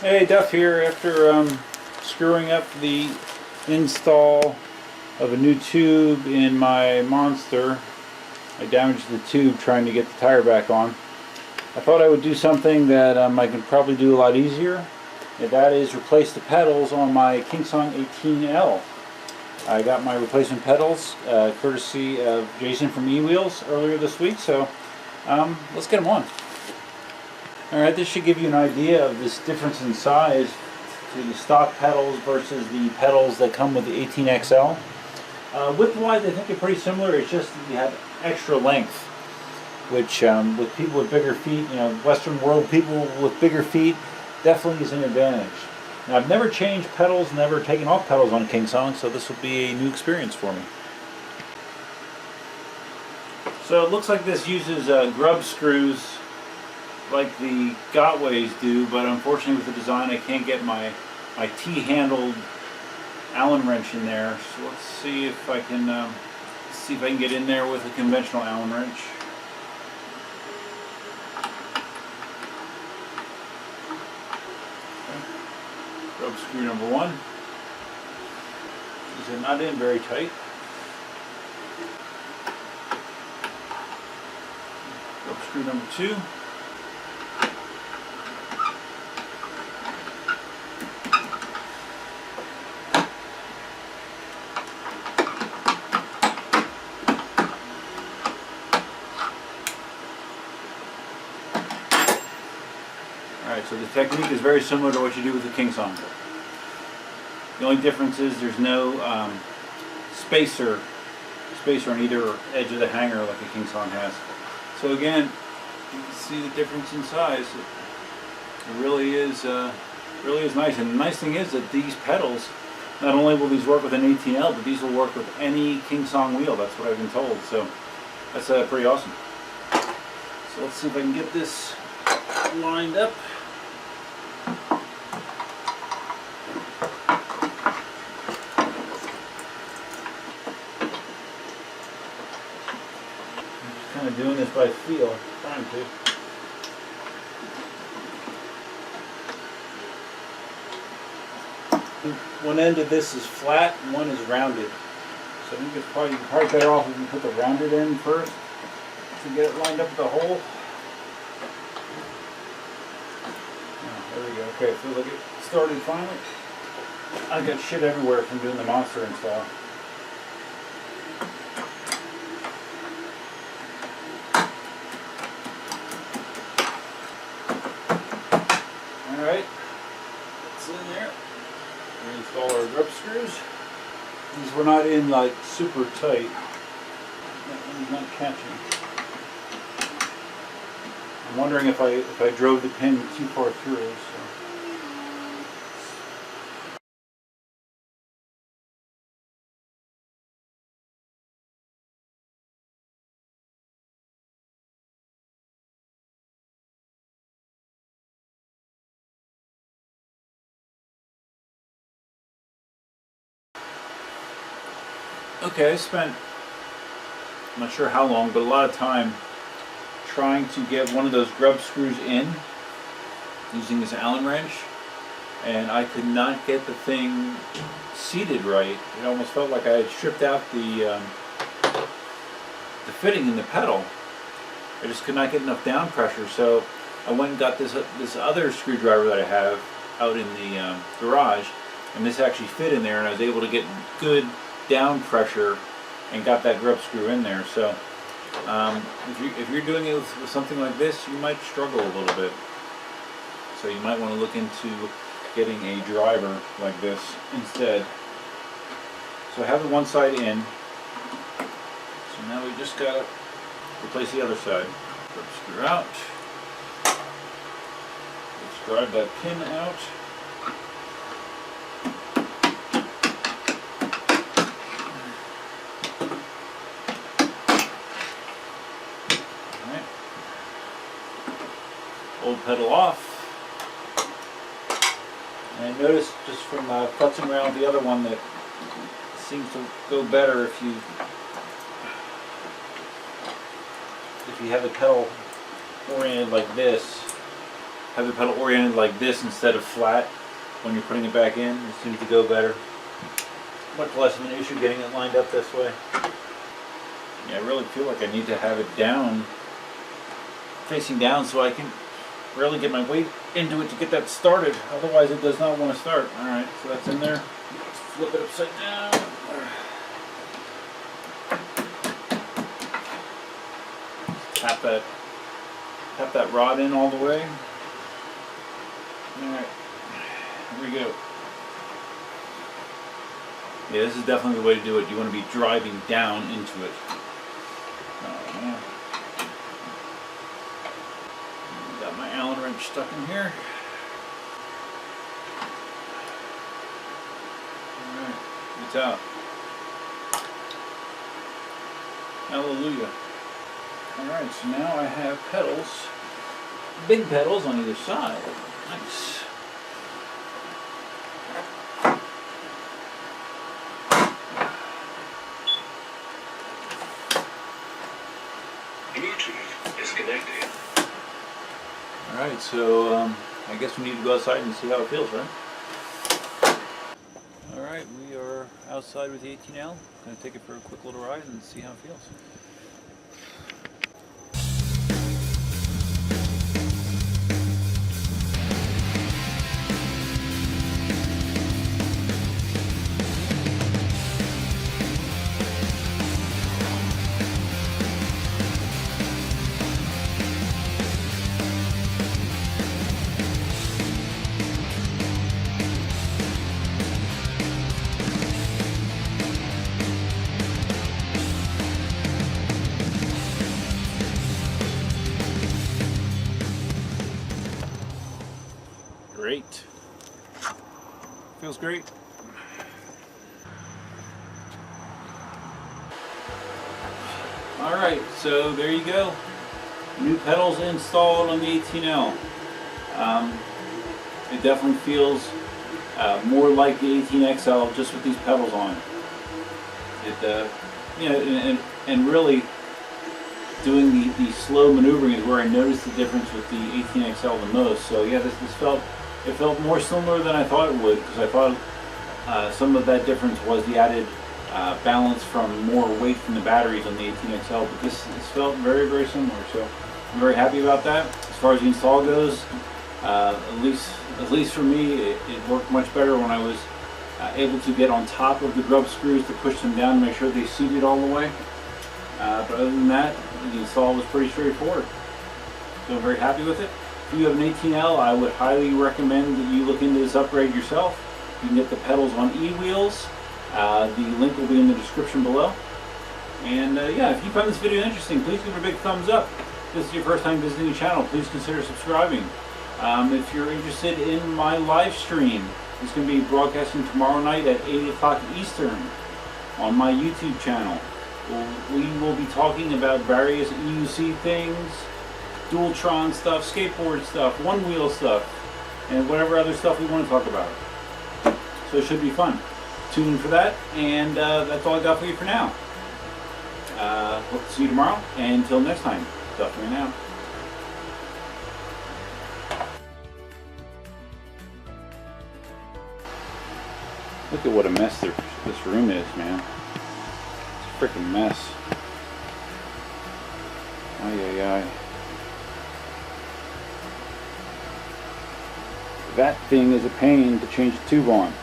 Hey, Duff here. After screwing up the install of a new tube in my Monster, I damaged the tube trying to get the tire back on. I thought I would do something that I can probably do a lot easier, and that is replace the pedals on my KingSong 18L. I got my replacement pedals courtesy of Jason from eWheels earlier this week, so let's get them on. Alright, this should give you an idea of this difference in size to the stock pedals versus the pedals that come with the 18XL. Width-wise, I think they're pretty similar. It's just that you have extra length, which with people with bigger feet, Western world people with bigger feet, definitely is an advantage. Now, I've never changed pedals, never taken off pedals on KingSong, so this will be a new experience for me. So it looks like this uses grub screws like the Gotways do, but unfortunately with the design I can't get my T-handled Allen wrench in there. So let's see if I can get in there with a conventional Allen wrench. Okay. Grub screw number 1. These are not in very tight. Grub screw number 2. Alright, so the technique is very similar to what you do with the KingSong. The only difference is there's no spacer on either edge of the hanger like a KingSong has. So again, you can see the difference in size. It really is nice. And the nice thing is that these pedals, not only will these work with an 18L, but these will work with any KingSong wheel. That's what I've been told. So that's pretty awesome. So let's see if I can get this lined up. I'm just kind of doing this by feel, trying to. One end of this is flat and one is rounded. So I think it's probably better off if you put the rounded end first to get it lined up with the hole. There we go. Okay, feels like it started finally. I got shit everywhere from doing the Monster install. Alright, it's in there. We install our grub screws. These were not in like super tight. That one's not catching. I'm wondering if I drove the pin too far through. So. Okay, I spent, I'm not sure how long, but a lot of time trying to get one of those grub screws in using this Allen wrench, and I could not get the thing seated right. It almost felt like I had stripped out the fitting in the pedal. I just could not get enough down pressure, so I went and got this other screwdriver that I have out in the garage, and this actually fit in there, and I was able to get good down pressure and got that grub screw in there. So if you're doing it with something like this, you might struggle a little bit. So you might want to look into getting a driver like this instead. So I have the one side in. So now we just got to replace the other side. Grub screw out. Let's drive that pin out. Old pedal off. And I noticed just from futzing around with the other one that it seems to go better if you if you have the pedal oriented like this, instead of flat when you're putting it back in. It seems to go better. Much less of an issue getting it lined up this way. Yeah, I really feel like I need to have it down, facing down, so I can really get my weight into it to get that started. Otherwise it does not want to start. Alright, so that's in there. Let's flip it upside down. Tap that rod in all the way. Alright, here we go. Yeah, this is definitely the way to do it. You want to be driving down into it. Oh man. Got my Allen wrench stuck in here. Alright, it's out. Hallelujah. Alright, so now I have pedals, big pedals on either side. Nice. Bluetooth is connected. Alright, so I guess we need to go outside and see how it feels, right? Alright, we are outside with the 18L. Going to take it for a quick little ride and see how it feels. Great. Feels great. Alright, so there you go. New pedals installed on the 18L. It definitely feels more like the 18XL just with these pedals on. It, you know, and really doing the slow maneuvering is where I noticed the difference with the 18XL the most. So yeah, this felt more similar than I thought it would, because I thought some of that difference was the added balance from more weight from the batteries on the 18XL, but this felt very, very similar, so I'm very happy about that. As far as the install goes, at least for me, it worked much better when I was able to get on top of the grub screws to push them down to make sure they seated all the way. But other than that, the install was pretty straightforward. So I'm very happy with it. If you have an 18L, I would highly recommend that you look into this upgrade yourself. You can get the pedals on e-wheels. The link will be in the description below. And yeah, if you found this video interesting, please give it a big thumbs up. If this is your first time visiting the channel, please consider subscribing. If you're interested in my live stream, it's going to be broadcasting tomorrow night at 8 o'clock Eastern on my YouTube channel. We will be talking about various EUC things, Dualtron stuff, skateboard stuff, one-wheel stuff, and whatever other stuff we want to talk about. So it should be fun. Tune in for that, and that's all I got for you for now. Hope to see you tomorrow, and until next time, stuff for me now. Look at what a mess this room is, man. It's a freaking mess. Ay, ay, ay. That thing is a pain to change the tube on.